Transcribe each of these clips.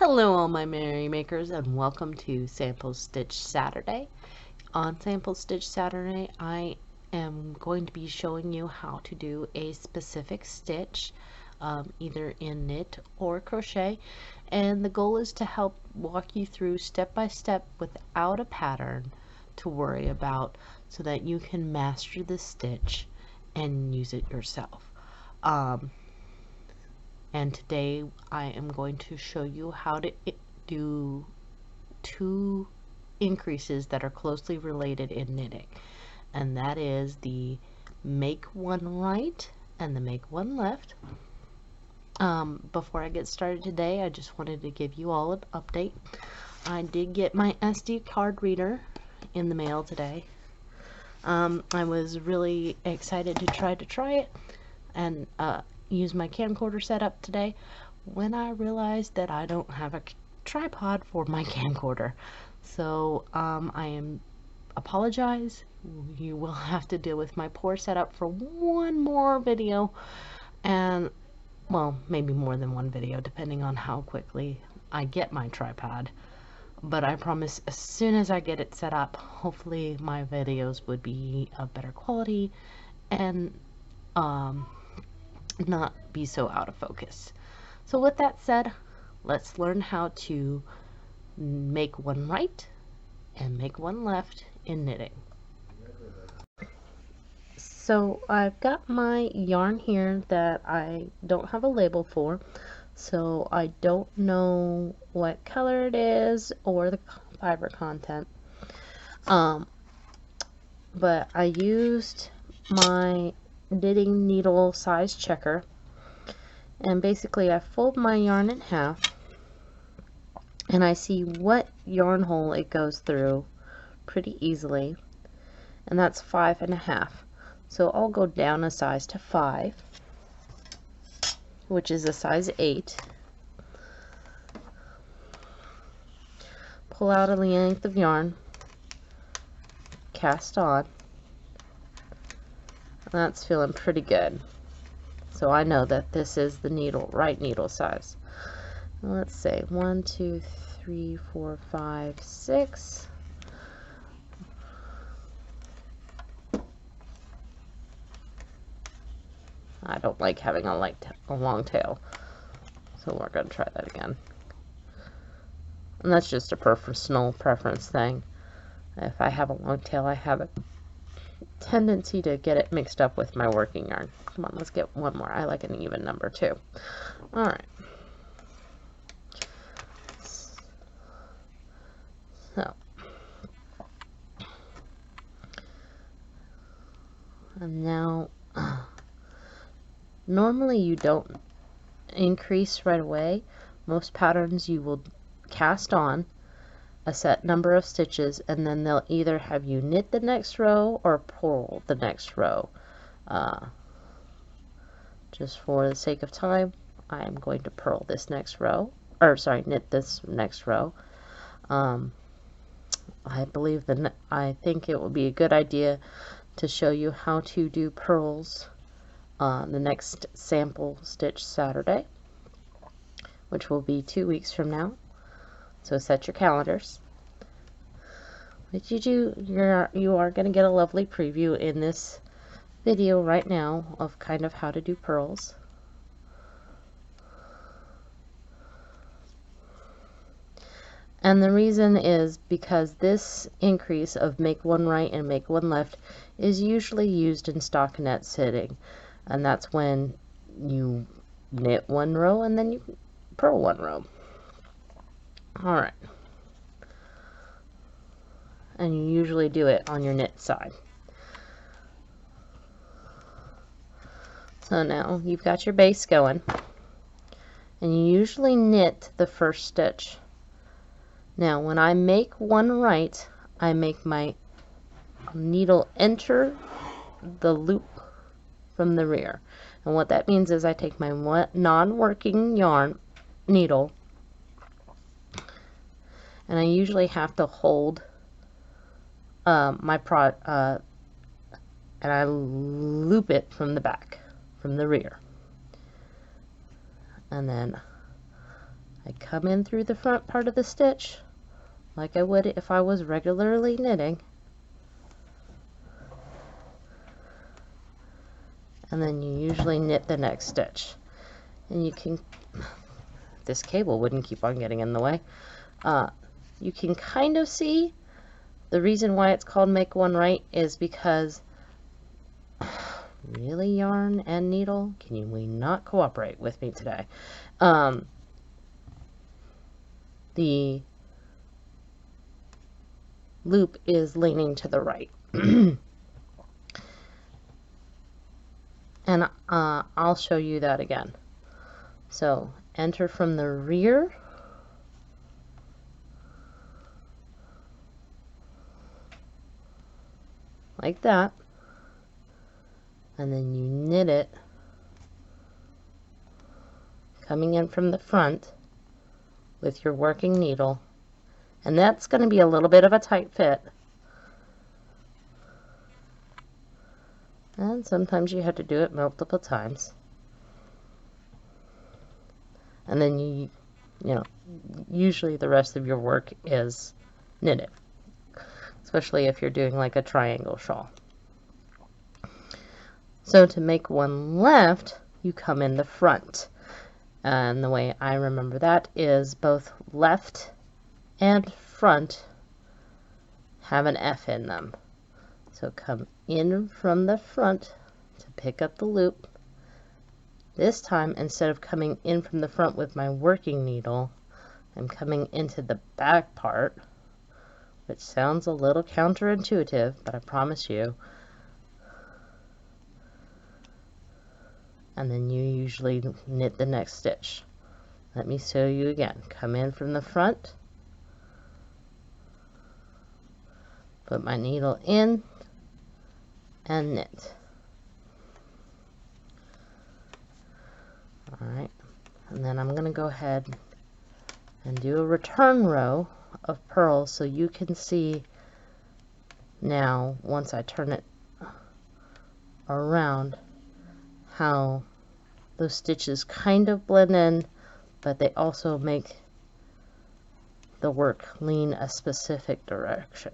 Hello all my merry makers and welcome to Sample Stitch Saturday. On Sample Stitch Saturday I am going to be showing you how to do a specific stitch either in knit or crochet, and the goal is to help walk you through step by step without a pattern to worry about so that you can master the stitch and use it yourself. And today I am going to show you how to do two increases that are closely related in knitting, and that is the make one right and the make one left. Before I get started today, I just wanted to give you all an update. I did get my SD card reader in the mail today. I was really excited to try it and use my camcorder setup today when I realized that I don't have a tripod for my camcorder. So I apologize. You will have to deal with my poor setup for one more video, and well, maybe more than one video depending on how quickly I get my tripod. But I promise as soon as I get it set up, hopefully my videos would be of better quality and not be so out of focus. So with that said, let's learn how to make one right and make one left in knitting. So I've got my yarn here that I don't have a label for, so I don't know what color it is or the fiber content. But I used my knitting needle size checker, and basically I fold my yarn in half and I see what yarn hole it goes through pretty easily, and that's 5.5. So I'll go down a size to 5, which is a size 8. Pull out a length of yarn, cast on. That's feeling pretty good. So I know that this is the right needle size. Let's say 1, 2, 3, 4, 5, 6. I don't like having a long tail, so we're going to try that again. And that's just a personal preference thing. If I have a long tail, I have a tendency to get it mixed up with my working yarn. Come on, let's get one more. I like an even number too. All right. So, and now, normally you don't increase right away. Most patterns you will cast on a set number of stitches, and then they'll either have you knit the next row or purl the next row. Just for the sake of time, I am going to purl this next row, or sorry, knit this next row. I think it would be a good idea to show you how to do purls on the next Sample Stitch Saturday, which will be 2 weeks from now. So set your calendars. What you do, you are going to get a lovely preview in this video right now of kind of how to do purls. And the reason is because this increase of make one right and make one left is usually used in stockinette stitching, and that's when you knit one row and then you purl one row. Alright. And you usually do it on your knit side. So now you've got your base going, and you usually knit the first stitch. Now when I make one right, I make my needle enter the loop from the rear, and what that means is I take my non-working yarn needle, and I usually have to hold and I loop it from the back, from the rear, and then I come in through the front part of the stitch like I would if I was regularly knitting, and then you usually knit the next stitch. And you can, this cable wouldn't keep on getting in the way, you can kind of see the reason why it's called Make One Right is because, really, yarn and needle, we not cooperate with me today? The loop is leaning to the right. And I'll show you that again. So enter from the rear, like that, and then you knit it coming in from the front with your working needle, and that's going to be a little bit of a tight fit, and sometimes you have to do it multiple times. And then you know, usually the rest of your work is knitted, especially if you're doing like a triangle shawl. So to make one left, you come in the front. And the way I remember that is both left and front have an F in them. So come in from the front to pick up the loop. This time, instead of coming in from the front with my working needle, I'm coming into the back part, which sounds a little counterintuitive, but I promise you. And then you usually knit the next stitch. Let me show you again. Come in from the front, put my needle in, and knit. Alright, and then I'm going to go ahead and do a return row of purls so you can see now, once I turn it around, how those stitches kind of blend in, but they also make the work lean a specific direction.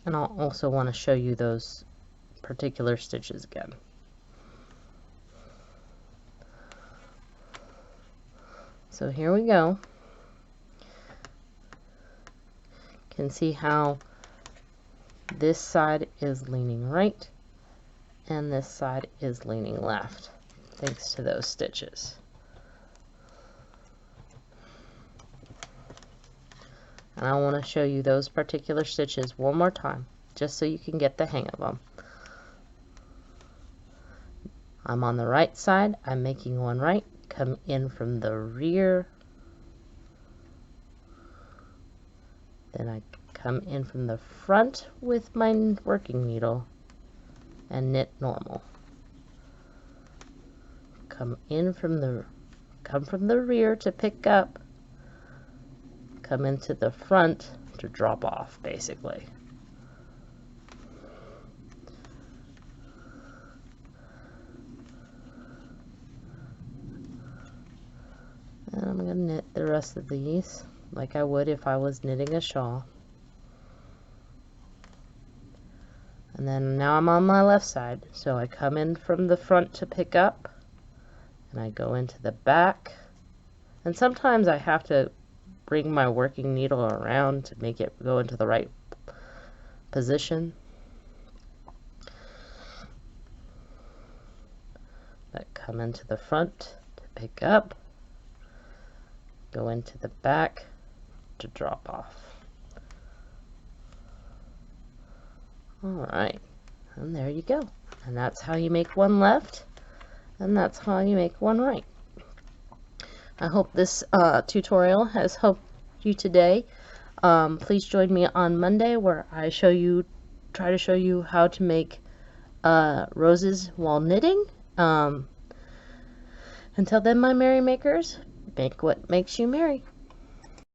And I'll also want to show you those particular stitches again. So here we go. You can see how this side is leaning right and this side is leaning left, thanks to those stitches. And I want to show you those particular stitches one more time, just so you can get the hang of them. I'm on the right side, I'm making one right, come in from the rear, then I come in from the front with my working needle and knit normal. Come from the rear to pick up, come into the front to drop off, basically. And I'm going to knit the rest of these like I would if I was knitting a shawl. And then now I'm on my left side, so I come in from the front to pick up, and I go into the back, and sometimes I have to bring my working needle around to make it go into the right position. But come into the front to pick up, go into the back to drop off. Alright, and there you go. And that's how you make one left, and that's how you make one right. I hope this tutorial has helped you today. Please join me on Monday where I try to show you how to make roses while knitting. Until then, my merry makers, Make what makes you merry.